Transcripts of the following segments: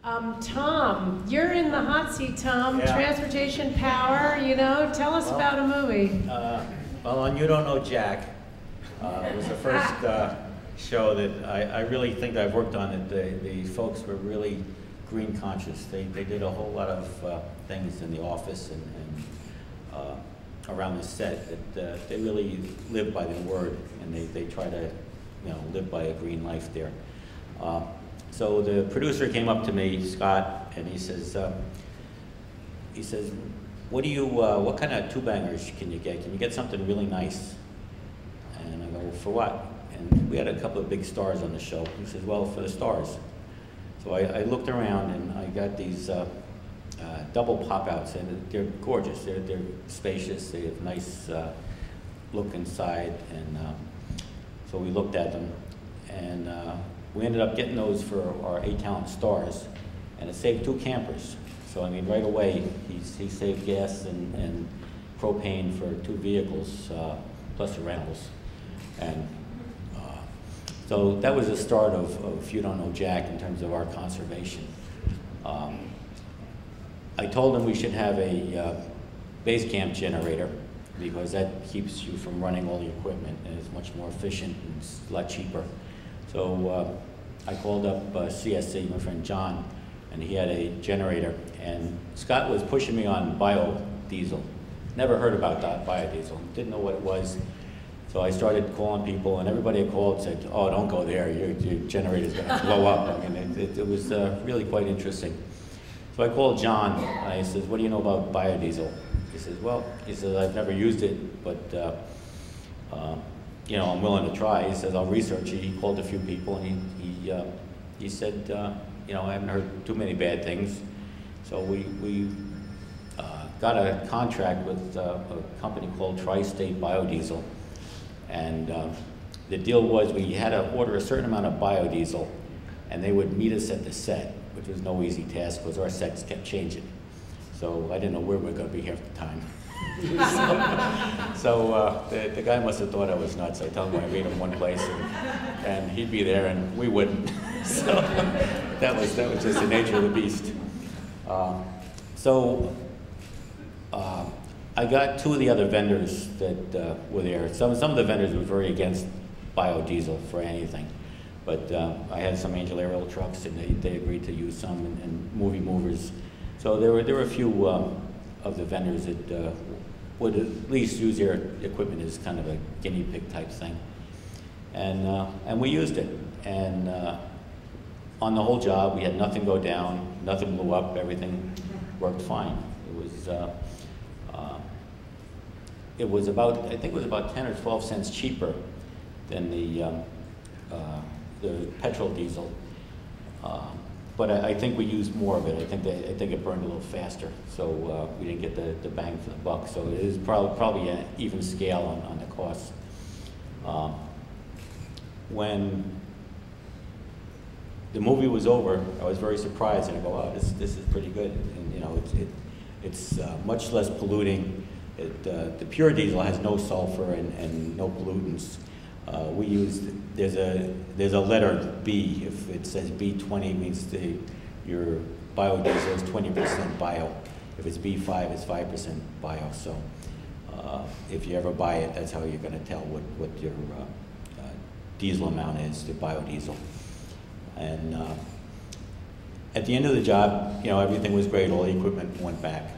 Tom, you're in the hot seat, Tom. Yeah. Transportation Power, you know, tell us about a movie. Well, on You Don't Know Jack, it was the first show that I really think I've worked on it. The folks were really green conscious. They did a whole lot of things in the office and around the set that they really live by their word, and they try to, you know, live by a green life there. So the producer came up to me, Scott, and he says, what kind of two-bangers can you get? Can you get something really nice? And I go, well, for what? And we had a couple of big stars on the show. He says, well, for the stars. So I looked around and I got these double pop-outs, and they're gorgeous. They're spacious. They have nice look inside, and so we looked at them, and we ended up getting those for our 8 talent stars, and it saved 2 campers. So I mean, right away, he saved gas and propane for 2 vehicles, plus the rentals. And so that was the start of You Don't Know Jack in terms of our conservation. I told him we should have a base camp generator, because that keeps you from running all the equipment and is much more efficient and it's a lot cheaper. So I called up CSC, my friend John, and he had a generator, and Scott was pushing me on biodiesel. Never heard about that biodiesel, didn't know what it was. So I started calling people, and everybody I called said, oh, don't go there, your generator's gonna blow up. I mean, it was really quite interesting. So I called John, and I said, what do you know about biodiesel? He says, well, he says, I've never used it, but you know, I'm willing to try. He says, I'll research it. He called a few people, and he said, you know, I haven't heard too many bad things. So we got a contract with a company called Tri-State Biodiesel. And the deal was we had to order a certain amount of biodiesel, and they would meet us at the set, which was no easy task because our sets kept changing. So I didn't know where we were going to be here at the time. So the guy must have thought I was nuts. I told him I'd meet him one place, and he'd be there, and we wouldn't. So that was just the nature of the beast. I got 2 of the other vendors that were there. Some of the vendors were very against biodiesel for anything, but I had some Angel Aerial trucks, and they agreed to use some, and movie movers. So there were a few of the vendors that would at least use their equipment as kind of a guinea pig type thing, and we used it. And on the whole job, we had nothing go down, nothing blew up, everything worked fine. It was about, I think it was about 10 or 12 cents cheaper than the petrol diesel. But I think we used more of it. I think it burned a little faster, so we didn't get the bang for the buck. So it is probably an even scale on the costs. When the movie was over, I was very surprised, and I go, "Oh, this is pretty good." And you know, it's much less polluting. The pure diesel has no sulfur and no pollutants. We used, there's a letter B. If it says B20, it means your biodiesel is 20% bio. If it's B5, it's 5% bio. So if you ever buy it, that's how you're going to tell what your diesel amount is, the biodiesel. And at the end of the job, you know, everything was great. All the equipment went back.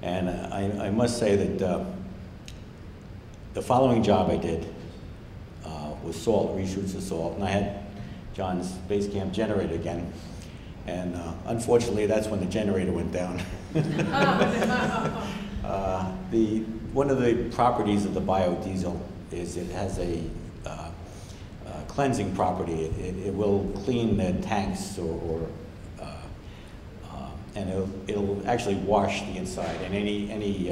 And I must say that the following job I did was salt, reshoots of salt, and I had John's base camp generator again. And unfortunately, that's when the generator went down. One of the properties of the biodiesel is it has a cleansing property. It will clean the tanks and it'll actually wash the inside, and any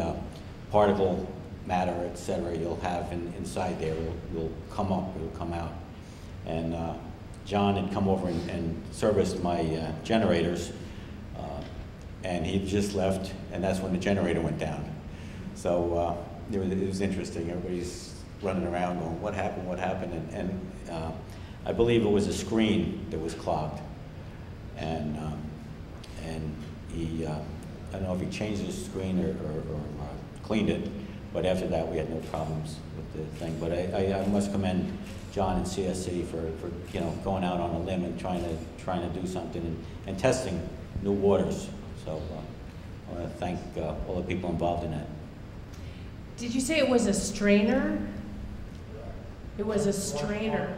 particle matter, etc., you'll have inside there will come up, it'll come out. And John had come over and serviced my generators, and he just left, and that's when the generator went down. So it was interesting. Everybody's running around going, what happened, what happened? And I believe it was a screen that was clogged. And and he, I don't know if he changed the screen or cleaned it, but after that we had no problems with the thing. But I must commend John and CSC for going out on a limb and trying to do something and testing new waters. So I want to thank all the people involved in that. Did you say it was a strainer? It was a strainer.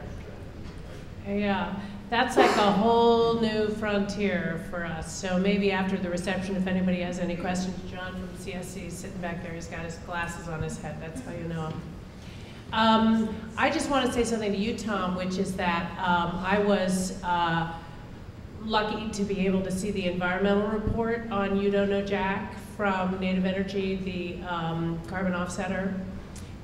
Yeah, that's like a whole new frontier for us. So maybe after the reception, if anybody has any questions, John from CSC is sitting back there. He's got his glasses on his head. That's how you know him. I just want to say something to you, Tom, which is that I was lucky to be able to see the environmental report on You Don't Know Jack from Native Energy, the carbon offsetter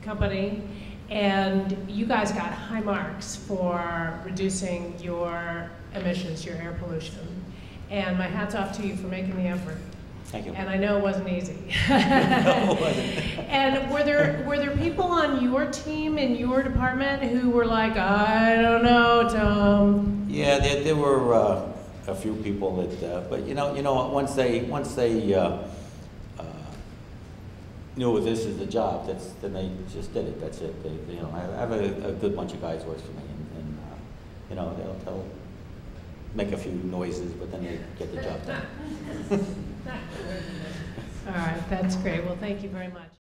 company. And you guys got high marks for reducing your emissions, your air pollution. And my hat's off to you for making the effort. Thank you. And I know it wasn't easy. No, it wasn't. And were there people on your team in your department who were like, I don't know, Tom? Yeah, there were a few people that, but you know, once they knew this is the job, then they just did it. That's it. They I have a good bunch of guys works for me, and they'll make a few noises, but then they get the job done. All right, that's great. Well, thank you very much.